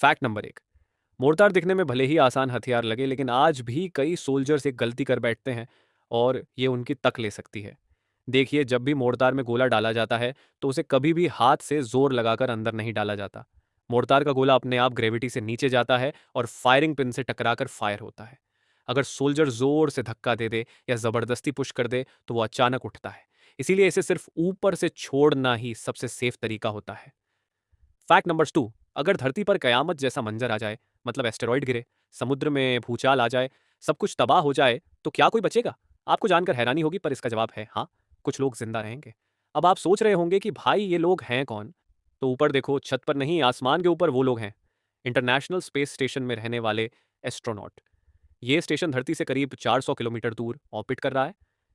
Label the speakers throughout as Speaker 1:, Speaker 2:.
Speaker 1: Fact number 1। Mortar दिखने में भले ही आसान हथियार लगे, लेकिन आज भी कई सोल्जर्स एक गलती कर बैठते हैं और ये उनकी तक ले सकती है। देखिए, जब भी मोर्टार में गोला डाला जाता है तो उसे कभी भी हाथ से जोर लगाकर अंदर नहीं डाला जाता। मोर्टार का गोला अपने आप ग्रेविटी से नीचे जाता है और फायरिंग पिन से टकराकर फायर होता है। अगर सोल्जर जोर से धक्का दे दे या जबरदस्ती पुश कर दे तो वो अचानक उठता है। इसीलिए इसे सिर्फ ऊपर से छोड़ना ही सबसे सेफ तरीका होता है। Fact number 2। अगर धरती पर कयामत जैसा मंजर आ जाए, मतलब एस्टेरॉइड गिरे, समुद्र में भूचाल आ जाए, सब कुछ तबाह हो जाए, तो क्या कोई बचेगा? आपको जानकर हैरानी होगी, पर इसका जवाब है हाँ, कुछ लोग जिंदा रहेंगे। अब आप सोच रहे होंगे कि भाई ये लोग हैं कौन? तो ऊपर देखो, छत पर नहीं, आसमान के ऊपर वो लोग हैं। इंटरनेशनल स्पेस स्टेशन में रहने वाले एस्ट्रोनॉट। ये स्टेशन धरती से करीब 400 किलोमीटर दूर ऑर्बिट कर रहा है।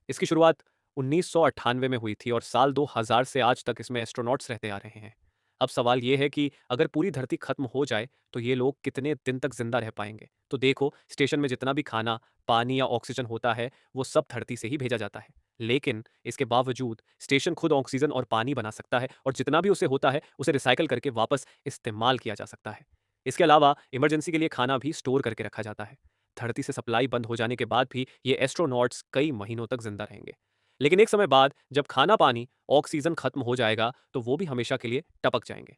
Speaker 1: इसकी शुरुआत 1998 में हुई थी और साल 2000 से आज तक इसमें एस्ट्रोनॉट्स रहते आ रहे हैं। अब सवाल ये है कि अगर पूरी धरती खत्म हो जाए तो ये लोग कितने दिन तक जिंदा रह पाएंगे? तो देखो, स्टेशन में जितना भी खाना, पानी या ऑक्सीजन होता है वो सब धरती से ही भेजा जाता है। लेकिन इसके बावजूद स्टेशन खुद ऑक्सीजन और पानी बना सकता है और जितना भी उसे होता है उसे रिसाइकल करके वापस इस्तेमाल किया जा सकता है। इसके अलावा इमरजेंसी के लिए खाना भी स्टोर करके रखा जाता है। धरती से सप्लाई बंद हो जाने के बाद भी ये एस्ट्रोनॉट्स कई महीनों तक जिंदा रहेंगे। लेकिन एक समय बाद जब खाना पानी, ऑक्सीजन खत्म हो जाएगा तो वो भी हमेशा के लिए टपक जाएंगे।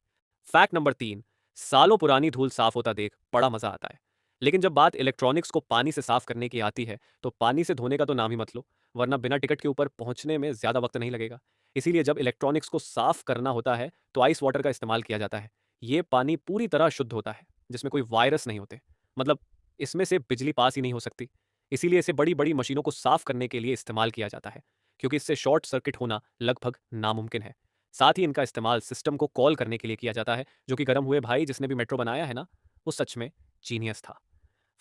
Speaker 1: Fact number 3। सालों पुरानी धूल साफ होता देख बड़ा मजा आता है। लेकिन जब बात इलेक्ट्रॉनिक्स को पानी से साफ करने की आती है तो पानी से धोने का तो नाम ही मत लो, वरना बिना टिकट के ऊपर पहुंचने में ज्यादा वक्त नहीं लगेगा। इसीलिए जब इलेक्ट्रॉनिक्स को साफ करना होता है तो आइस वाटर का इस्तेमाल किया जाता है। ये पानी पूरी तरह शुद्ध होता है, जिसमें कोई वायरस नहीं होते। मतलब इसमें से बिजली पास ही नहीं हो सकती। इसीलिए इसे बड़ी बड़ी मशीनों को साफ करने के लिए इस्तेमाल किया जाता है, क्योंकि इससे शॉर्ट सर्किट होना लगभग नामुमकिन है। साथ ही इनका इस्तेमाल सिस्टम को कॉल करने के लिए किया जाता है, जो कि गर्म हुए भाई जिसने भी मेट्रो बनाया है ना, वो सच में जीनियस था।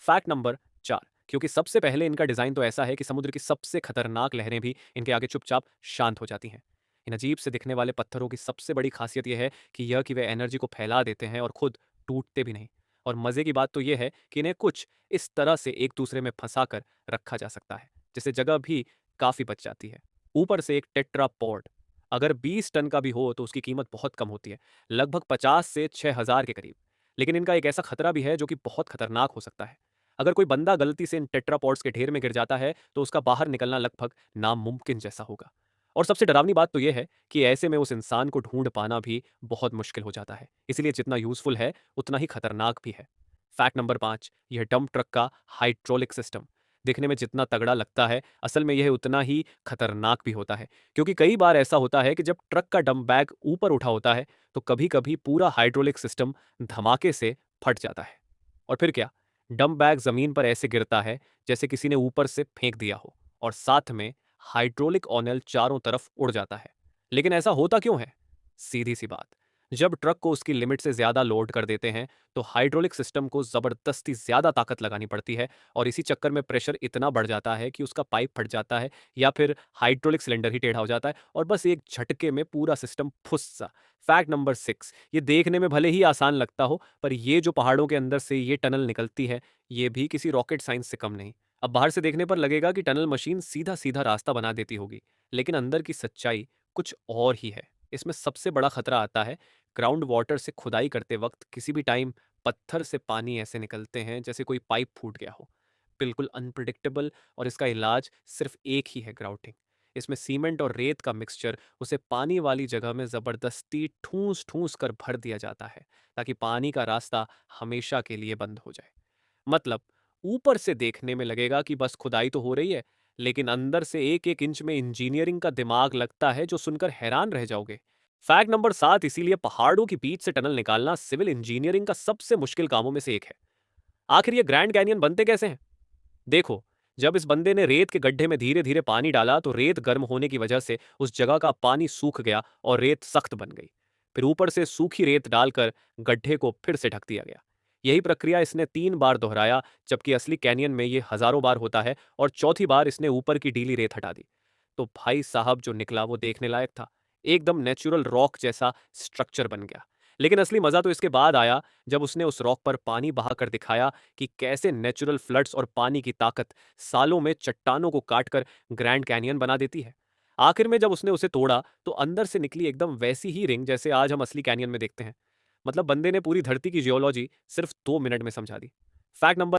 Speaker 1: Fact number 4। क्योंकि सबसे पहले इनका डिजाइन तो ऐसा है कि समुद्र की सबसे खतरनाक लहरें भी इनके आगे चुपचाप शांत हो जाती हैं। इन अजीब से दिखने वाले पत्थरों की सबसे बड़ी खासियत यह है कि वे एनर्जी को फैला देते हैं और खुद टूटते भी नहीं। और मजे की बात तो यह है कि इन्हें कुछ इस तरह से एक दूसरे में फंसा कर रखा जा सकता है, जिससे जगह भी काफी बच जाती है। ऊपर से एक टेट्रापॉड अगर 20 टन का भी हो तो उसकी कीमत बहुत कम होती है, लगभग 50 से 6000 के करीब। लेकिन इनका एक ऐसा खतरा भी है जो कि बहुत खतरनाक हो सकता है। अगर कोई बंदा गलती से इन टेट्रापॉड्स के ढेर में गिर जाता है तो उसका बाहर निकलना लगभग नामुमकिन जैसा होगा। और सबसे डरावनी बात तो यह है कि ऐसे में उस इंसान को ढूंढ पाना भी बहुत मुश्किल हो जाता है। इसलिए जितना यूजफुल है उतना ही खतरनाक भी है। Fact number 5। यह डंप ट्रक का हाइड्रोलिक सिस्टम दिखने में जितना तगड़ा लगता है, असल में यह उतना ही खतरनाक भी होता है। क्योंकि कई बार ऐसा होता है कि जब ट्रक का डंप बैग ऊपर उठा होता है तो कभी कभी पूरा हाइड्रोलिक सिस्टम धमाके से फट जाता है। और फिर क्या, डंप बैग जमीन पर ऐसे गिरता है जैसे किसी ने ऊपर से फेंक दिया हो, और साथ में हाइड्रोलिक ऑनल चारों तरफ उड़ जाता है। लेकिन ऐसा होता क्यों है? सीधी सी बात, जब ट्रक को उसकी लिमिट से ज्यादा लोड कर देते हैं तो हाइड्रोलिक सिस्टम को जबरदस्ती ज्यादा ताकत लगानी पड़ती है, और इसी चक्कर में प्रेशर इतना बढ़ जाता है कि उसका पाइप फट जाता है या फिर हाइड्रोलिक सिलेंडर ही टेढ़ा हो जाता है और बस एक झटके में पूरा सिस्टम फुस सा। Fact number 6। ये देखने में भले ही आसान लगता हो, पर ये जो पहाड़ों के अंदर से ये टनल निकलती है, ये भी किसी रॉकेट साइंस से कम नहीं। अब बाहर से देखने पर लगेगा कि टनल मशीन सीधा सीधा रास्ता बना देती होगी, लेकिन अंदर की सच्चाई कुछ और ही है। इसमें सबसे बड़ा खतरा आता है ग्राउंड वाटर से खुदाई करते वक्त। किसी भी टाइम पत्थर से पानी ऐसे निकलते हैं जैसे कोई पाइप फूट गया हो, बिल्कुल अनप्रिडिक्टेबल। और इसका इलाज सिर्फ एक ही है, ग्राउटिंग। इसमें सीमेंट और रेत का मिक्सचर उसे पानी वाली जगह में जबरदस्ती ठूस ठूस कर भर दिया जाता है, ताकि पानी का रास्ता हमेशा के लिए बंद हो जाए। मतलब ऊपर से देखने में लगेगा कि बस खुदाई तो हो रही है, लेकिन अंदर से एक एक इंच में इंजीनियरिंग का दिमाग लगता है, जो सुनकर हैरान रह जाओगे। Fact number 7। इसीलिए पहाड़ों के बीच से टनल निकालना सिविल इंजीनियरिंग का सबसे मुश्किल कामों में से एक है। आखिर ये ग्रैंड कैनियन बनते कैसे हैं? देखो, जब इस बंदे ने रेत के गड्ढे में धीरे धीरे पानी डाला तो रेत गर्म होने की वजह से उस जगह का पानी सूख गया और रेत सख्त बन गई। फिर ऊपर से सूखी रेत डालकर गड्ढे को फिर से ढक दिया गया। यही प्रक्रिया इसने 3 बार दोहराया, जबकि असली कैनियन में ये हजारों बार होता है, और चौथी बार इसने ऊपर की ढीली रेत हटा दी। तो भाई साहब, जो निकला वो देखने लायक था। एकदम नेचुरल रॉक जैसा स्ट्रक्चर बन गया। लेकिन असली मजा तो इसके बाद आया, जब उसने उस रॉक पर पानी बहाकर दिखाया कि कैसे नेचुरल फ्लड्स और पानी की ताकत सालों में चट्टानों को काटकर ग्रैंड कैनियन बना देती है। आखिर में जब उसने उसे तोड़ा तो अंदर से निकली एकदम वैसी ही रिंग जैसे आज हम असली कैनियन में देखते हैं। मतलब बंदे ने पूरी धरती की जियोलॉजी सिर्फ 2 मिनट में समझा दी। Fact number